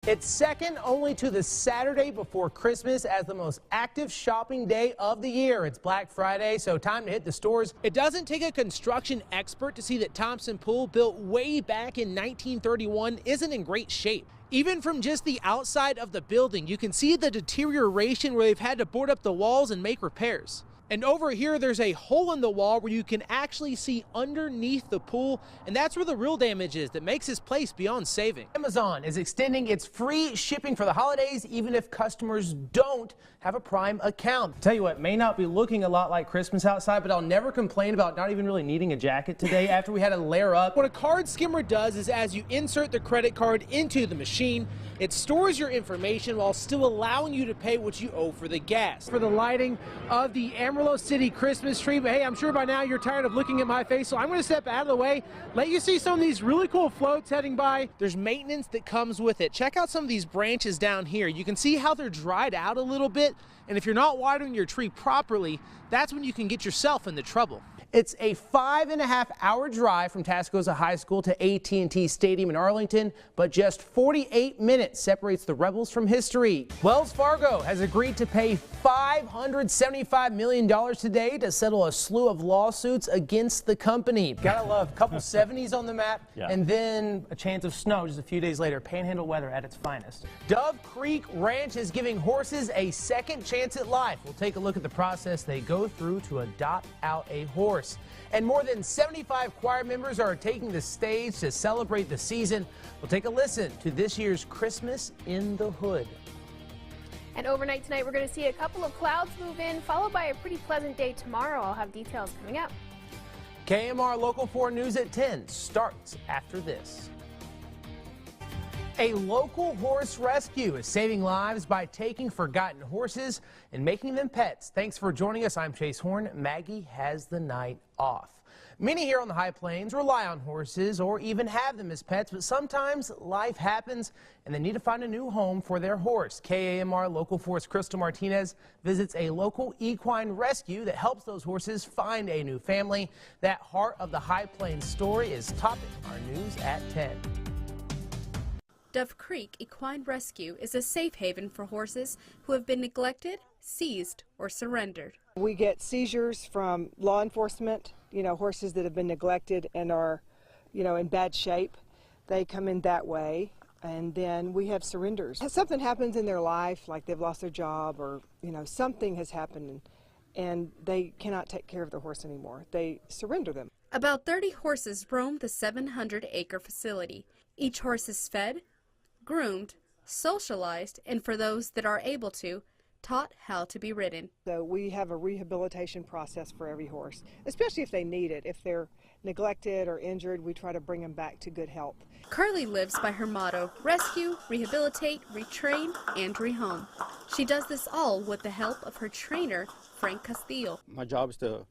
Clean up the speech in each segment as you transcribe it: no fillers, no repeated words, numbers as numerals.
It's second only to the Saturday before Christmas as the most active shopping day of the year. It's Black Friday, so time to hit the stores. It doesn't take a construction expert to see that Thompson Pool, built way back in 1931, isn't in great shape. Even from just the outside of the building, you can see the deterioration where they've had to board up the walls and make repairs. And over here, there's a hole in the wall where you can actually see underneath the pool, and that's where the real damage is that makes this place beyond saving. Amazon is extending its free shipping for the holidays, even if customers don't have a Prime account. Tell you what, may not be looking a lot like Christmas outside, but I'll never complain about not even really needing a jacket today after we had to layer up. What a card skimmer does is as you insert the credit card into the machine, it stores your information while still allowing you to pay what you owe for the gas. For the lighting of the Amarillo City Christmas tree, but hey, I'm sure by now you're tired of looking at my face, so I'm going to step out of the way, let you see some of these really cool floats heading by. There's maintenance that comes with it. Check out some of these branches down here. You can see how they're dried out a little bit, and if you're not watering your tree properly, that's when you can get yourself into trouble. It's a 5.5-hour drive from Tascosa High School to AT&T Stadium in Arlington, but just 48 minutes separates the Rebels from history. Wells Fargo has agreed to pay $575 million today to settle a slew of lawsuits against the company. Gotta love a couple 70s on the map, and then a chance of snow just a few days later. Panhandle weather at its finest. Dove Creek Ranch is giving horses a second chance at life. We'll take a look at the process they go through to adopt out a horse. And more than 75 choir members are taking the stage to celebrate the season. We'll take a listen to this year's Christmas in the Hood. And overnight tonight, we're going to see a couple of clouds move in, followed by a pretty pleasant day tomorrow. I'll have details coming up. KMR Local 4 News at 10 starts after this. A local horse rescue is saving lives by taking forgotten horses and making them pets. Thanks for joining us. I'm Chase Horn. Maggie has the night off. Many here on the High Plains rely on horses or even have them as pets, but sometimes life happens and they need to find a new home for their horse. KAMR Local 4's Crystal Martinez visits a local equine rescue that helps those horses find a new family. That Heart of the High Plains story is topping our news at 10. Dove Creek Equine Rescue is a safe haven for horses who have been neglected, seized, or surrendered. We get seizures from law enforcement, horses that have been neglected and are, in bad shape. They come in that way. And then we have surrenders. If something happens in their life, like they've lost their job or, something has happened and they cannot take care of the horse anymore, they surrender them. About 30 horses roam the 700-acre facility. Each horse is fed, groomed, socialized, and for those that are able to, taught how to be ridden. So we have a rehabilitation process for every horse, especially if they need it. If they're neglected or injured, we try to bring them back to good health. Carly lives by her motto, rescue, rehabilitate, retrain, and rehome. She does this all with the help of her trainer, Frank Castillo. My job is to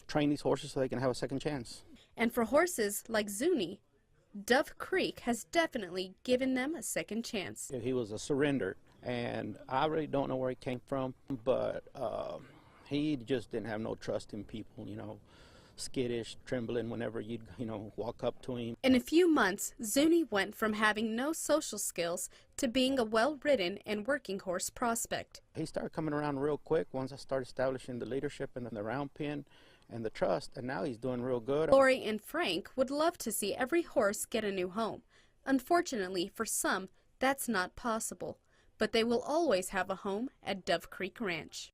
train these horses so they can have a second chance. And for horses like Zuni, Dove Creek has definitely given them a second chance. He was a surrender, and I really don't know where he came from, but he just didn't have no trust in people, skittish, trembling whenever you'd, walk up to him. In a few months, Zuni went from having no social skills to being a well-ridden and working horse prospect. He started coming around real quick once I started establishing the leadership and the round pen and the trust, and now he's doing real good. Lori and Frank would love to see every horse get a new home. Unfortunately, for some, that's not possible, but they will always have a home at Dove Creek Ranch.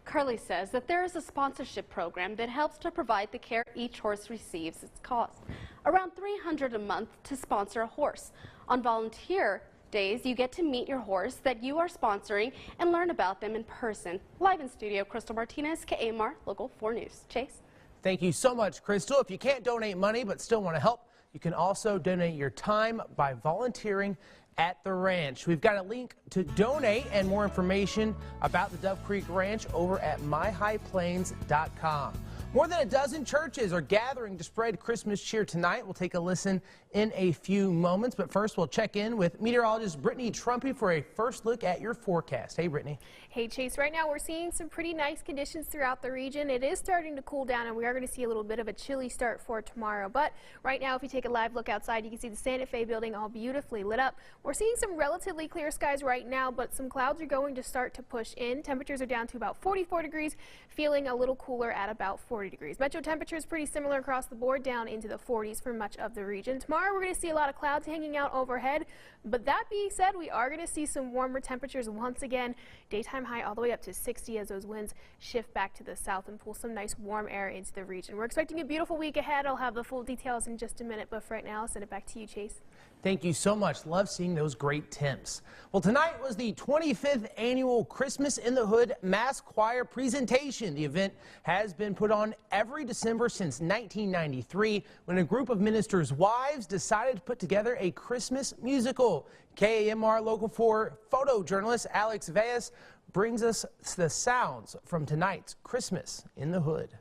Carly says that there is a sponsorship program that helps to provide the care each horse receives its cost. Around $300 a month to sponsor a horse. On volunteer days, you get to meet your horse that you are sponsoring and learn about them in person. Live in studio, Crystal Martinez, KAMR Local 4 News. Chase? Thank you so much, Crystal. If you can't donate money but still want to help, you can also donate your time by volunteering at the ranch. We've got a link to donate and more information about the Dove Creek Ranch over at myhighplains.com. More than a dozen churches are gathering to spread Christmas cheer tonight. We'll take a listen in a few moments, but first we'll check in with meteorologist Brittany Trumpy for a first look at your forecast. Hey, Brittany. Hey, Chase. Right now we're seeing some pretty nice conditions throughout the region. It is starting to cool down, and we are going to see a little bit of a chilly start for tomorrow. But right now, if you take a live look outside, you can see the Santa Fe building all beautifully lit up. We're seeing some relatively clear skies right now, but some clouds are going to start to push in. Temperatures are down to about 44 degrees, feeling a little cooler at about 40 degrees. Metro temperature is pretty similar across the board, down into the 40s for much of the region. Tomorrow we're going to see a lot of clouds hanging out overhead, but that being said, we are going to see some warmer temperatures once again. Daytime high all the way up to 60 as those winds shift back to the south and pull some nice warm air into the region. We're expecting a beautiful week ahead. I'll have the full details in just a minute, but for right now I'll send it back to you, Chase. Thank you so much. Love seeing those great temps. Well, tonight was the 25th annual Christmas in the Hood Mass Choir presentation. The event has been put on every December since 1993 when a group of ministers' wives decided to put together a Christmas musical. KAMR Local 4 photojournalist Alex Valles brings us the sounds from tonight's Christmas in the Hood.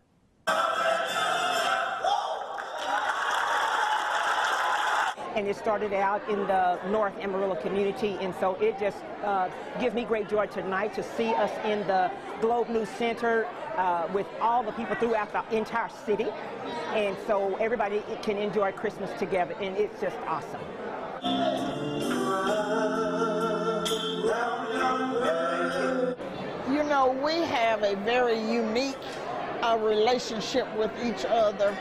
And it started out in the North Amarillo community, and so it just gives me great joy tonight to see us in the Globe News Center with all the people throughout the entire city, and so everybody can enjoy Christmas together, and it's just awesome. You know, we have a very unique relationship with each other.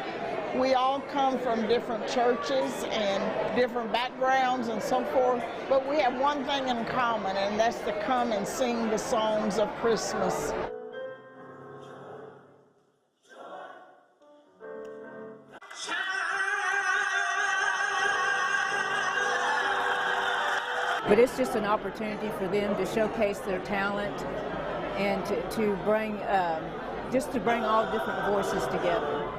We all come from different churches and different backgrounds and so forth, but we have one thing in common, and that's to come and sing the songs of Christmas. But it's just an opportunity for them to showcase their talent and to bring, just to bring all different voices together.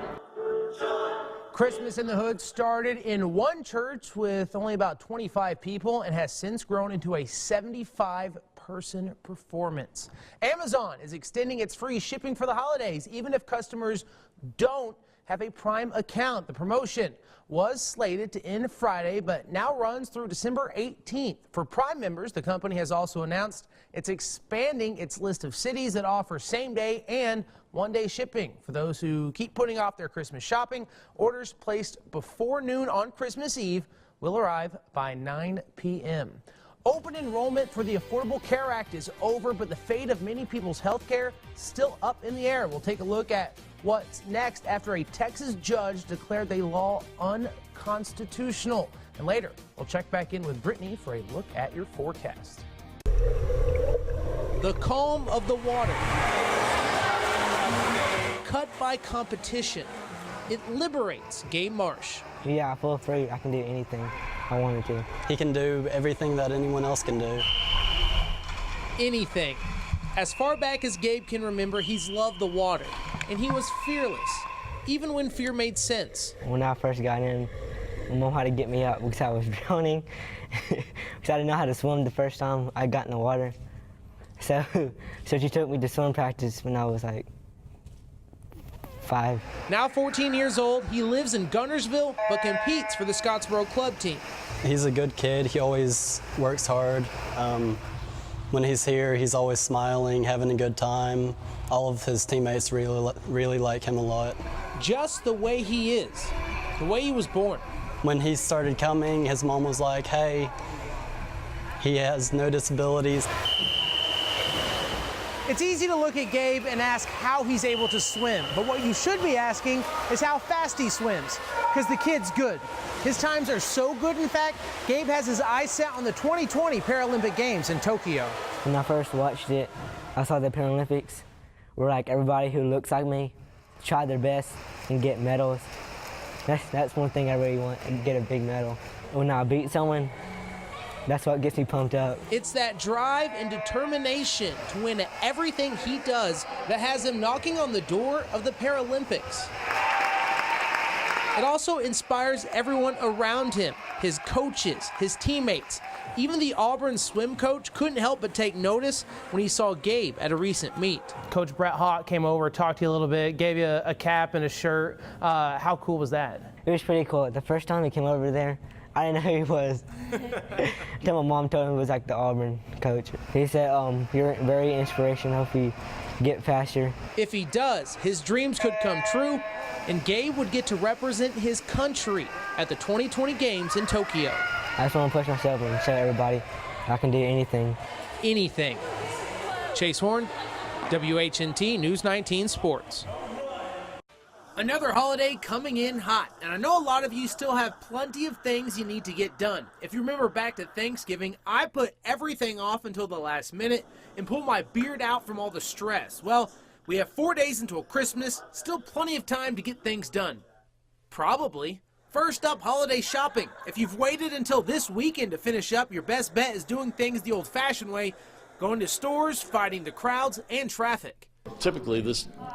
Christmas in the Hood started in one church with only about 25 people and has since grown into a 75-person performance. Amazon is extending its free shipping for the holidays, even if customers don't have a Prime account. The promotion was slated to end Friday, but now runs through December 18th. For Prime members, the company has also announced it's expanding its list of cities that offer same-day and one-day shipping. For those who keep putting off their Christmas shopping, orders placed before noon on Christmas Eve will arrive by 9 p.m. Open enrollment for the Affordable Care Act is over, but the fate of many people's health care still up in the air. We'll take a look at what's next after a Texas judge declared the law unconstitutional. And later, we'll check back in with Brittany for a look at your forecast. The calm of the water, cut by competition. It liberates Gabe Marsh. Yeah, I feel free. I can do anything I wanted to. He can do everything that anyone else can do. Anything. As far back as Gabe can remember, he's loved the water, and he was fearless, even when fear made sense. When I first got in, my mom had to get me out because I was drowning, because I didn't know how to swim the first time I got in the water. So she took me to swim practice when I was like 5. Now 14 years old, he lives in Gunnersville, but competes for the Scottsboro club team. He's a good kid. He always works hard. When he's here, he's always smiling, having a good time. All of his teammates really like him a lot. Just the way he is, the way he was born. When he started coming, his mom was like, hey, he has no disabilities. It's easy to look at Gabe and ask how he's able to swim, but what you should be asking is how fast he swims, because the kid's good. His times are so good, in fact, Gabe has his eyes set on the 2020 Paralympic Games in Tokyo. When I first watched it, I saw the Paralympics where like everybody who looks like me try their best and get medals. That's one thing I really want, and get a big medal. When I beat someone, that's what gets me pumped up. It's that drive and determination to win at everything he does that has him knocking on the door of the Paralympics. It also inspires everyone around him, his coaches, his teammates. Even the Auburn swim coach couldn't help but take notice when he saw Gabe at a recent meet. Coach Brett Hawk came over, talked to you a little bit, gave you a cap and a shirt. How cool was that? It was pretty cool. The first time he came over there, I didn't know who he was. Until my mom told me he was like the Auburn coach. He said, you're very inspirational if you get faster. If he does, his dreams could come true, and Gabe would get to represent his country at the 2020 games in Tokyo. I just want to push myself and show everybody I can do anything. Anything. Chase Horn, WHNT News 19 Sports. Another holiday coming in hot, and I know a lot of you still have plenty of things you need to get done. If you remember back to Thanksgiving, I put everything off until the last minute and pulled my beard out from all the stress. Well, we have 4 days until Christmas, still plenty of time to get things done. Probably. First up, holiday shopping. If you've waited until this weekend to finish up, your best bet is doing things the old-fashioned way, going to stores, fighting the crowds and traffic. Typically,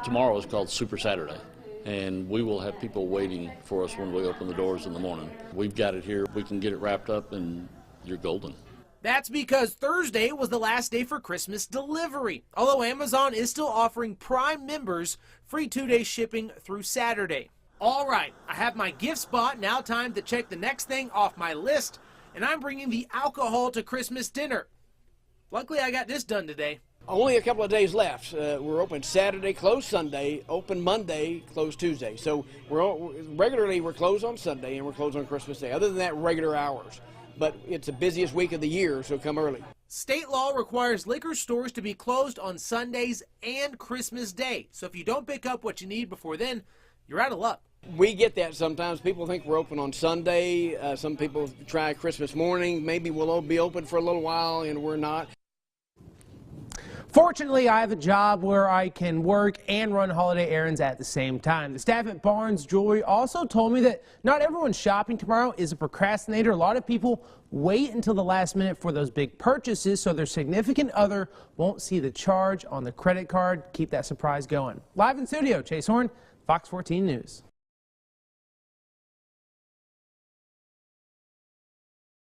tomorrow is called Super Saturday, and we will have people waiting for us when we open the doors in the morning. We've got it here. We can get it wrapped up, and you're golden. That's because Thursday was the last day for Christmas delivery, although Amazon is still offering Prime members free 2-day shipping through Saturday. All right, I have my gift spot. Now time to check the next thing off my list, and I'm bringing the alcohol to Christmas dinner. Luckily, I got this done today. Only a couple of days left. We're open Saturday, closed Sunday, open Monday, closed Tuesday. So we're closed on Sunday and we're closed on Christmas Day. Other than that, regular hours. But it's the busiest week of the year, so come early. State law requires liquor stores to be closed on Sundays and Christmas Day. So if you don't pick up what you need before then, you're out of luck. We get that sometimes. People think we're open on Sunday. Some people try Christmas morning. Maybe we'll be open for a little while, and we're not. Fortunately, I have a job where I can work and run holiday errands at the same time. The staff at Barnes Jewelry also told me that not everyone shopping tomorrow is a procrastinator. A lot of people wait until the last minute for those big purchases so their significant other won't see the charge on the credit card. Keep that surprise going. Live in studio, Chase Horn, Fox 14 News.